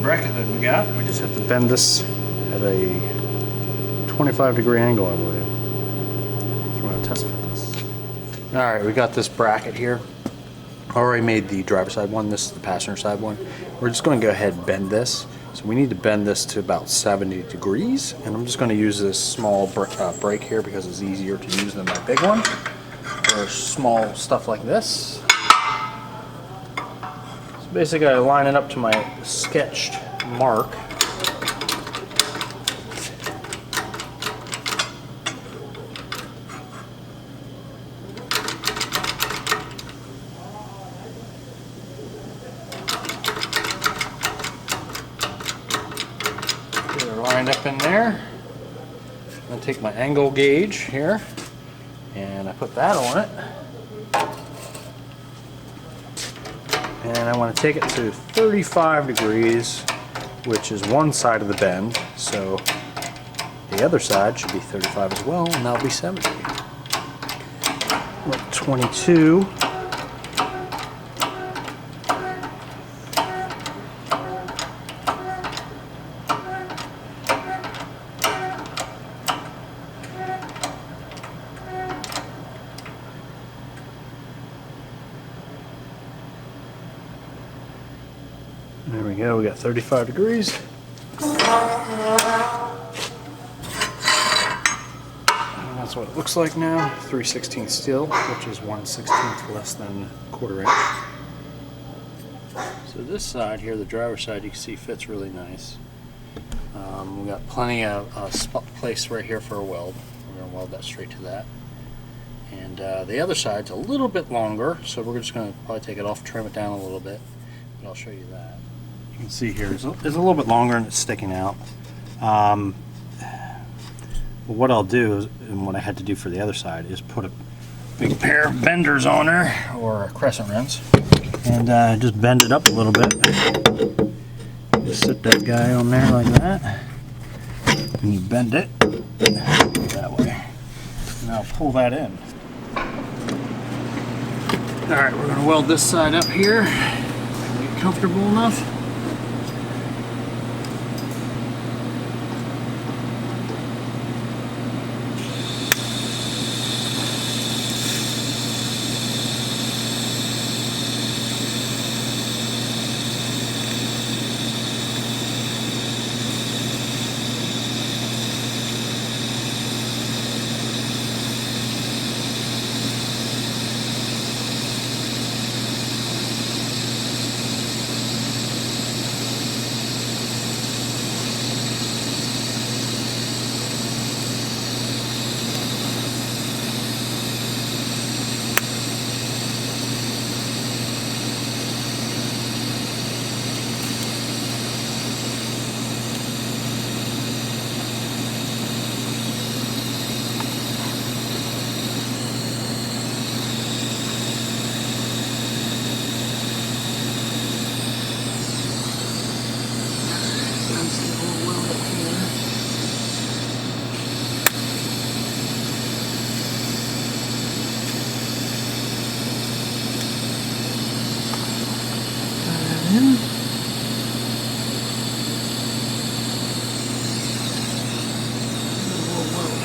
Bracket that we got. We just have to bend this at a 25-degree angle, I believe. So we're going to test fit this. Alright, we got this bracket here. I already made the driver's side one. This is the passenger side one. We're just going to go ahead and bend this. So we need to bend this to about 70 degrees. And I'm just going to use this small brake here because it's easier to use than my big one for small stuff like this. Basically, I line it up to my sketched mark. Get it lined up in there. I'm going to take my angle gauge here and I put that on it. And I want to take it to 35 degrees, which is one side of the bend. So the other side should be 35 as well, and that'll be 70. 22. There we go, we got 35 degrees. And that's what it looks like now. 3/16 steel, which is 1/16 less than quarter inch. So this side here, the driver's side, you can see fits really nice. We got plenty of place right here for a weld. We're going to weld that straight to that. And the other side's a little bit longer, so we're just going to probably take it off, trim it down a little bit. But I'll show you that. You can see here it's a little bit longer and it's sticking out. But what I'll do is, and what I had to do for the other side, is put a big pair of benders on there, or crescent wrench, and just bend it up a little bit. Just sit that guy on there like that, and you bend it that way. And I'll pull that in. Alright, we're going to weld this side up here. Get comfortable enough.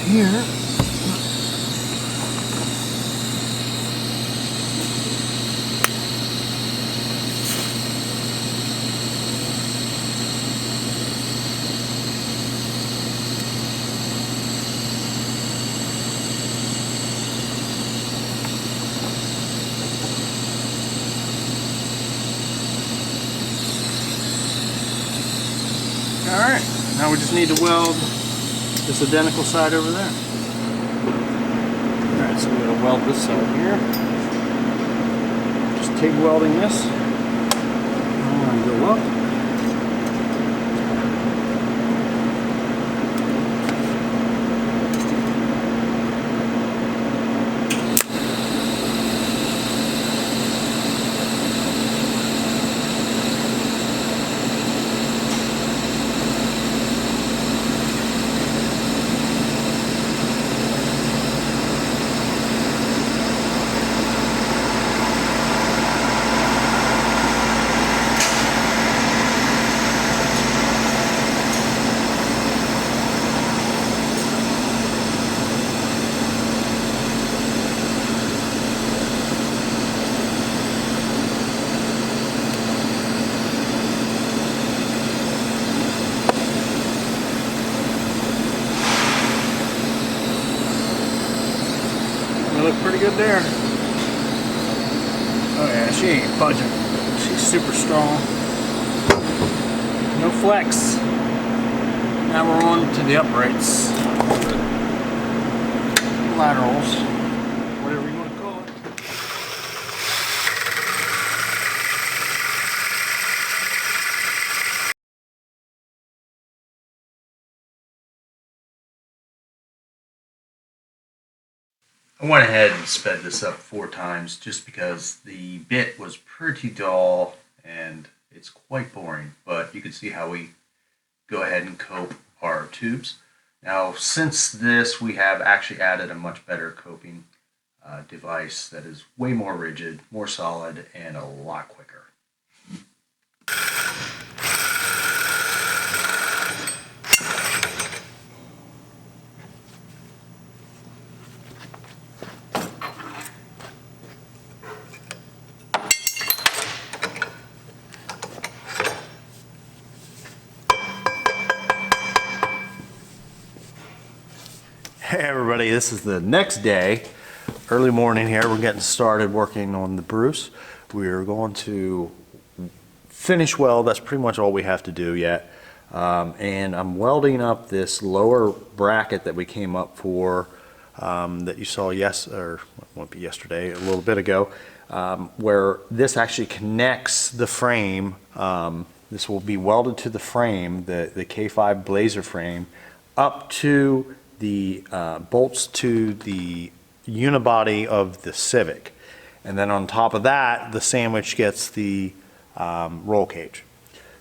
Here. Alright, now we just need to weld this identical side over there. Alright, so we're going to weld this side here. Just TIG welding this. I'm going to go up. right there. Oh yeah, she ain't budging. She's super strong. No flex. Now we're on to the uprights. Laterals. Whatever you want to call it. I went ahead and sped this up 4 times just because the bit was pretty dull and it's quite boring, but you can see how we go ahead and cope our tubes. Now, since this, we have actually added a much better coping device that is way more rigid, more solid, and a lot quicker. Hey everybody, this is the next day, early morning here. We're getting started working on the Spruce. We're going to finish weld. That's pretty much all we have to do yet. And I'm welding up this lower bracket that we came up for, that you saw yesterday, a little bit ago, where this actually connects the frame. This will be welded to the frame, the K5 Blazer frame, up to the bolts to the unibody of the Civic, and then on top of that the sandwich gets the roll cage.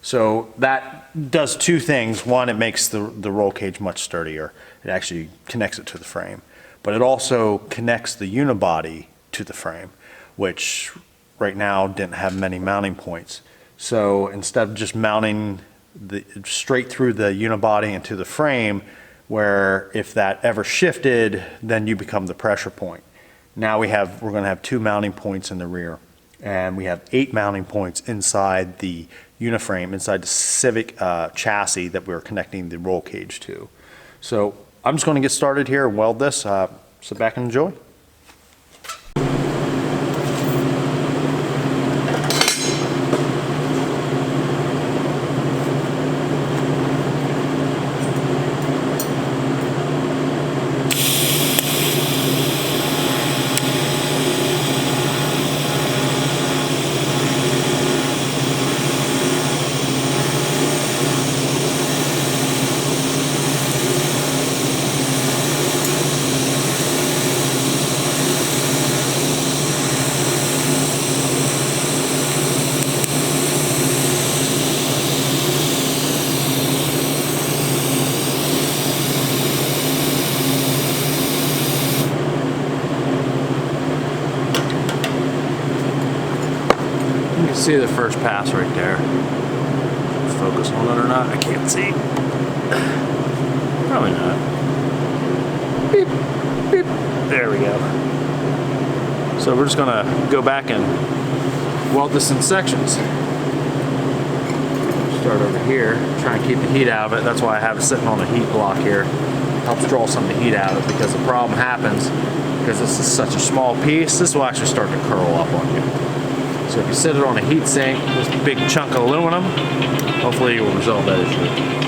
So that does 2 things. One, it makes the roll cage much sturdier. It actually connects it to the frame, but it also connects the unibody to the frame, which right now didn't have many mounting points. So instead of just mounting straight through the unibody into the frame, where if that ever shifted, then you become the pressure point. Now we're going to have 2 mounting points in the rear, and we have 8 mounting points inside the uniframe, inside the Civic chassis that we're connecting the roll cage to. So I'm just going to get started here and weld this. Sit back and enjoy. See the first pass right there. Focus on it or not, I can't see. Probably not. Beep, beep. There we go. So we're just gonna go back and weld this in sections. Start over here, try and keep the heat out of it. That's why I have it sitting on a heat block here. Helps draw some of the heat out of it, because the problem happens, because this is such a small piece, this will actually start to curl up on you. So if you set it on a heat sink, this big chunk of aluminum, hopefully you'll resolve that issue.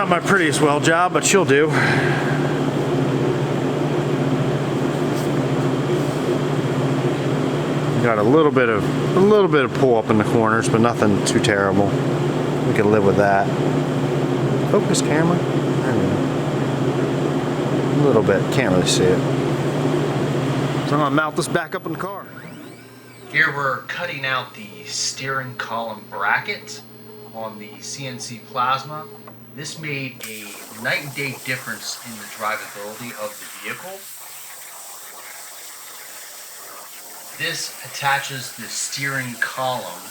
Not my prettiest weld job, but she'll do. Got a little bit of pull up in the corners, but nothing too terrible. We can live with that. Focus camera. There we go. A little bit. Can't really see it. So I'm gonna mount this back up in the car. Here we're cutting out the steering column bracket on the CNC plasma. This made a night and day difference in the drivability of the vehicle. This attaches the steering column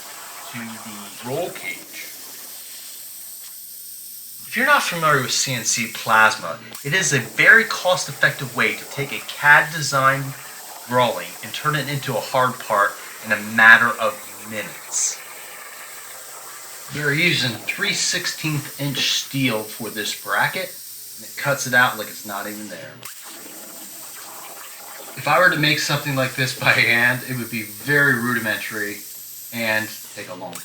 to the roll cage. If you're not familiar with CNC plasma, it is a very cost-effective way to take a CAD design drawing and turn it into a hard part in a matter of minutes. We are using 3/16 inch steel for this bracket, and it cuts it out like it's not even there. If I were to make something like this by hand, it would be very rudimentary and take a long time.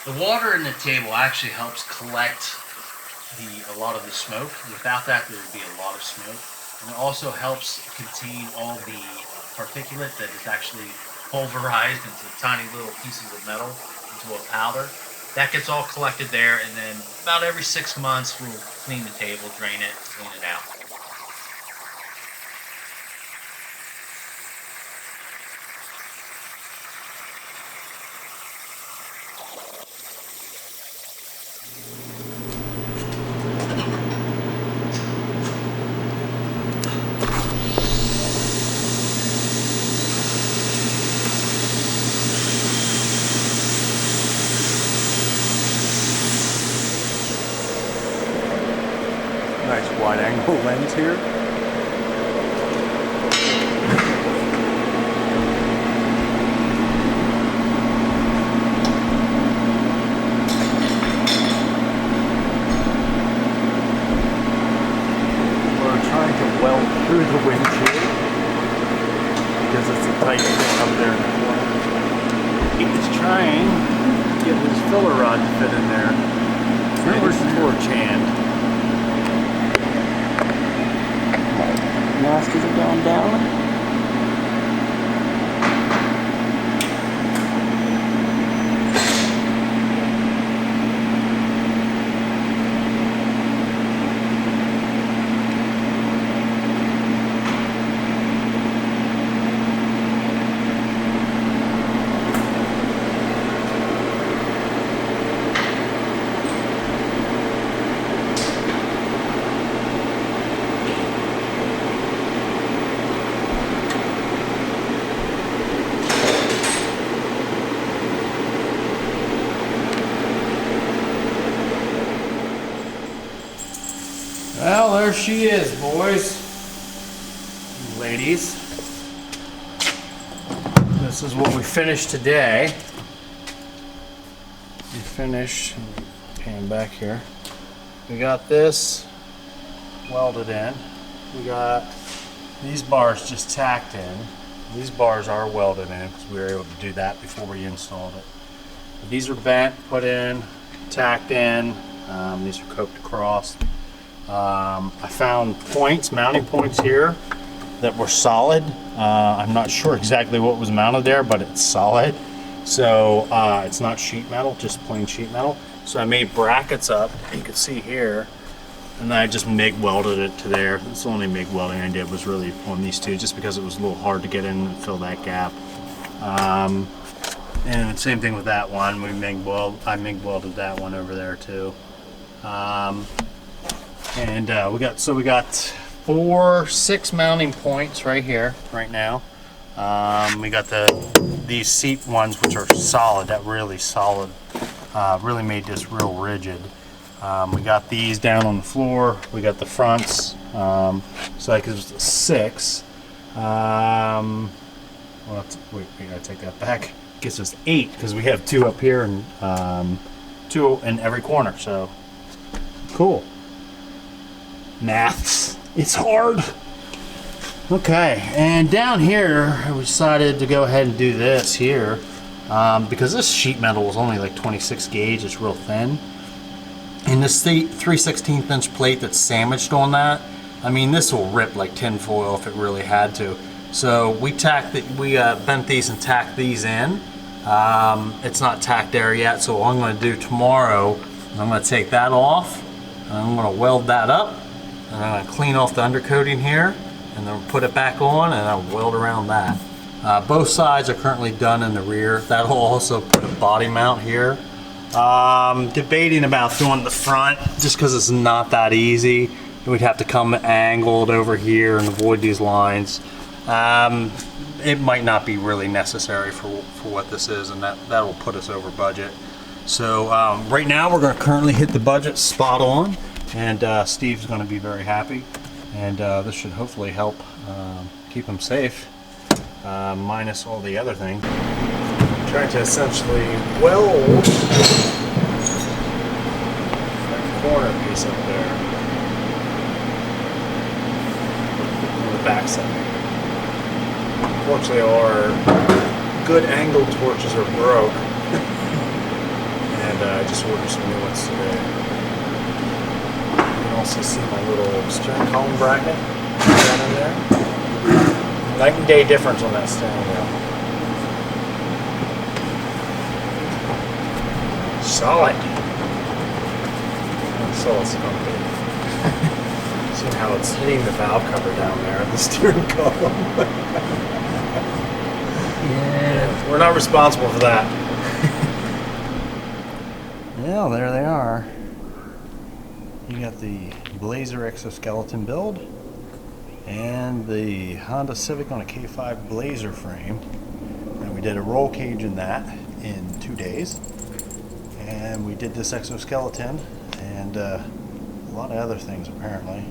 The water in the table actually helps collect a lot of the smoke. Without that, there would be a lot of smoke. And it also helps contain all the particulate that is actually pulverized into tiny little pieces of metal into a powder. That gets all collected there, and then about every 6 months we'll clean the table, drain it, clean it out. Nice wide angle lens here. We're trying to weld through the windshield because it's a tight fit up there in the corner. He's trying to get his filler rod to fit in there. Where's the torch hand? Nostrils are going down. Well, there she is, boys, ladies. This is what we finished today. We finished, pan back here. We got this welded in. We got these bars just tacked in. These bars are welded in because we were able to do that before we installed it. But these are bent, put in, tacked in. These are coked across. I found points, mounting points here that were solid. I'm not sure exactly what was mounted there, but it's solid. So it's not sheet metal, just plain sheet metal. So I made brackets up, you can see here, and then I just MIG welded it to there. That's the only MIG welding I did was really on these two, just because it was a little hard to get in and fill that gap. And same thing with that one. I MIG welded that one over there too. And we got 6 mounting points right here, right now. We got these seat ones, which are solid. That really solid, really made this real rigid. We got these down on the floor. We got the fronts, so that gives us 6. Well, wait, we gotta take that back. Gives us 8 because we have 2 up here and 2 in every corner. So cool. Maths, it's hard. Okay, and down here we decided to go ahead and do this here because this sheet metal is only like 26 gauge. It's real thin. And this 3/16 inch plate that's sandwiched on that, I mean, this will rip like tin foil if it really had to. So we bent these and tacked these in. It's not tacked there yet, so what I'm going to do tomorrow, I'm going to take that off, and I'm going to weld that up, and I'm going to clean off the undercoating here, and then put it back on, and I'll weld around that. Both sides are currently done in the rear. That'll also put a body mount here. Debating about doing the front just because it's not that easy. We'd have to come angled over here and avoid these lines. It might not be really necessary for what this is, and that will put us over budget. So right now we're going to currently hit the budget spot on, and Steve's going to be very happy, and this should hopefully help keep him safe, minus all the other things. Trying to essentially weld that corner piece up there on the back side. Unfortunately, our good angle torches are broke, and I just ordered some new ones today. You can also see my little steering column bracket down in there. Night and day difference on that steering wheel. Solid. So it's comfy. Seeing how it's hitting the valve cover down there, the steering column. Yeah, we're not responsible for that. Well, there they are. You got the Blazer exoskeleton build and the Honda Civic on a K5 Blazer frame. And we did a roll cage in that in 2 days. And we did this exoskeleton and a lot of other things apparently.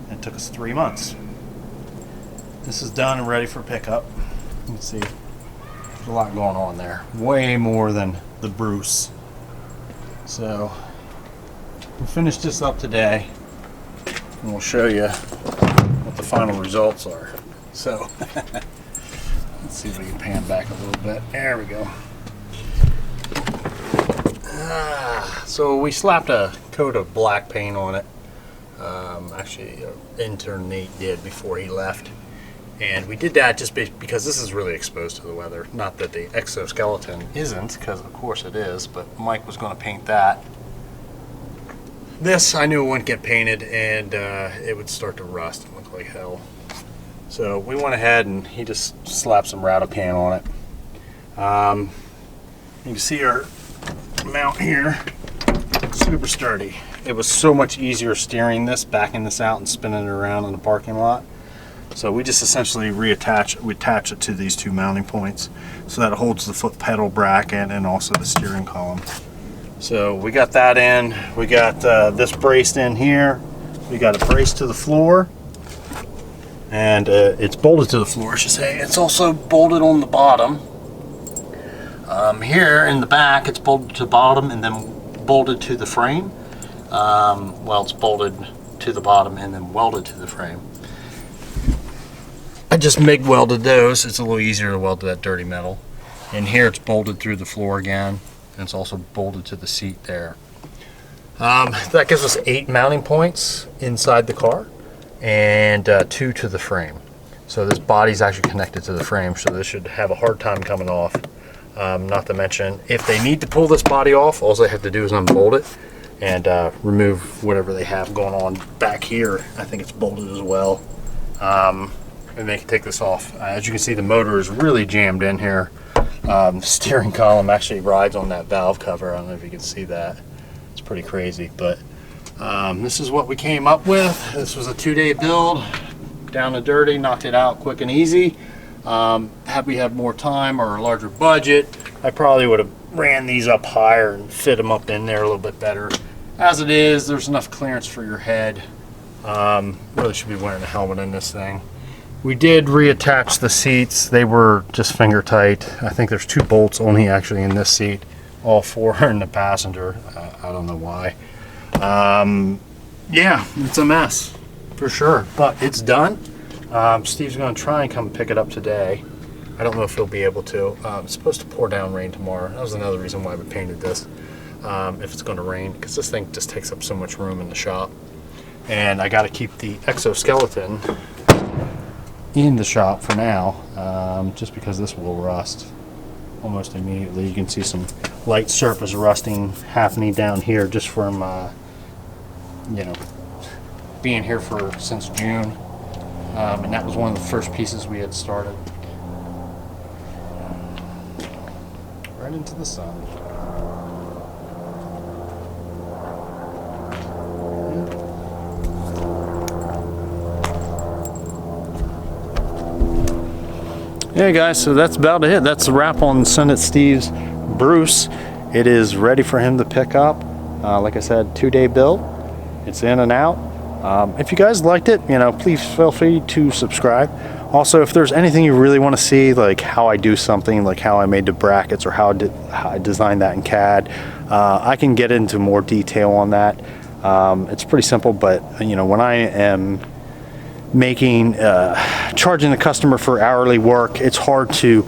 And it took us 3 months. This is done and ready for pickup. Let's see, there's a lot going on there. Way more than the Spruce. So we'll finish this up today and we'll show you what the final results are. So let's see if we can pan back a little bit. There we go. So we slapped a coat of black paint on it. Actually, intern Nate did before he left. And we did that just because this is really exposed to the weather. Not that the exoskeleton isn't, because of course it is, but Mike was going to paint that. This I knew wouldn't get painted, and it would start to rust and look like hell. So we went ahead and he just slapped some Ratapan on it. You can see our mount here, super sturdy. It was so much easier steering this, backing this out and spinning it around in the parking lot. So we just essentially attach it to these two mounting points so that it holds the foot pedal bracket and also the steering column. So we got that in. We got this braced in here. We got it braced to the floor, and it's bolted to the floor, I should say. It's also bolted on the bottom. Here in the back, it's bolted to the bottom and then bolted to the frame. Well, it's bolted to the bottom and then welded to the frame. I just MIG welded those. It's a little easier to weld to that dirty metal. And here it's bolted through the floor again, and it's also bolted to the seat there. That gives us 8 mounting points inside the car and 2 to the frame. So this body's actually connected to the frame, so this should have a hard time coming off. Not to mention, if they need to pull this body off, all they have to do is unbolt it and remove whatever they have going on back here. I think it's bolted as well. And they can take this off. As you can see, the motor is really jammed in here. The steering column actually rides on that valve cover. I don't know if you can see that. It's pretty crazy, but this is what we came up with. This was a 2-day build, down and dirty, knocked it out quick and easy. Had we had more time or a larger budget, I probably would have ran these up higher and fit them up in there a little bit better. As it is, there's enough clearance for your head. Really should be wearing a helmet in this thing. We did reattach the seats. They were just finger tight. I think there's 2 bolts only actually in this seat. All 4 are in the passenger. I don't know why. Yeah, it's a mess for sure, but it's done. Steve's going to try and come pick it up today. I don't know if he'll be able to. It's supposed to pour down rain tomorrow. That was another reason why we painted this. If it's going to rain, because this thing just takes up so much room in the shop. And I got to keep the exoskeleton in the shop for now, just because this will rust almost immediately. You can see some light surface rusting happening down here just from, you know, being here since June. And that was one of the first pieces we had started. Right into the sun. Yeah, guys, so that's about it. That's a wrap on Send It Steve's Bruce. It is ready for him to pick up. Like I said, 2-day build. It's in and out. If you guys liked it, you know, please feel free to subscribe. Also, if there's anything you really want to see, like how I do something, like how I made the brackets or how I designed that in CAD, I can get into more detail on that. It's pretty simple, but you know, when I am making charging the customer for hourly work, it's hard to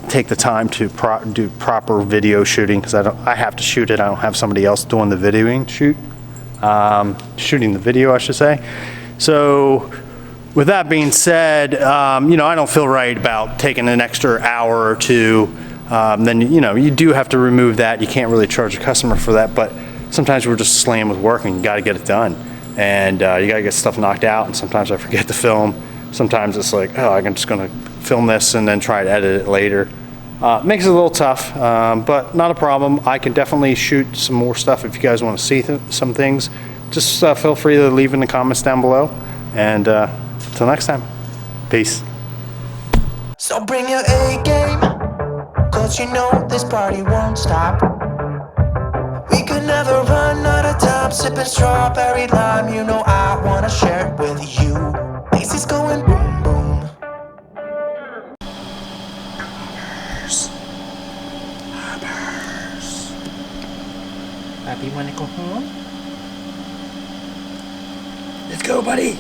take the time to do proper video shooting, because I have to shoot it. I don't have somebody else doing the videoing shooting the video, I should say. So with that being said, you know, I don't feel right about taking an extra hour or two. Then, you know, you do have to remove that. You can't really charge a customer for that, but sometimes we're just slammed with work and you got to get it done. And you got to get stuff knocked out, and sometimes I forget to film. Sometimes it's like, oh, I'm just going to film this and then try to edit it later. Makes it a little tough, but not a problem. I can definitely shoot some more stuff if you guys want to see some things. Just feel free to leave in the comments down below. And until next time, peace. So bring your A game, cause you know this party won't stop. We could never run out of time, sipping strawberry lime. You know I wanna share it with you. Bass is going boom boom. Hoppers. Papi, wanna go home? Let's go, buddy.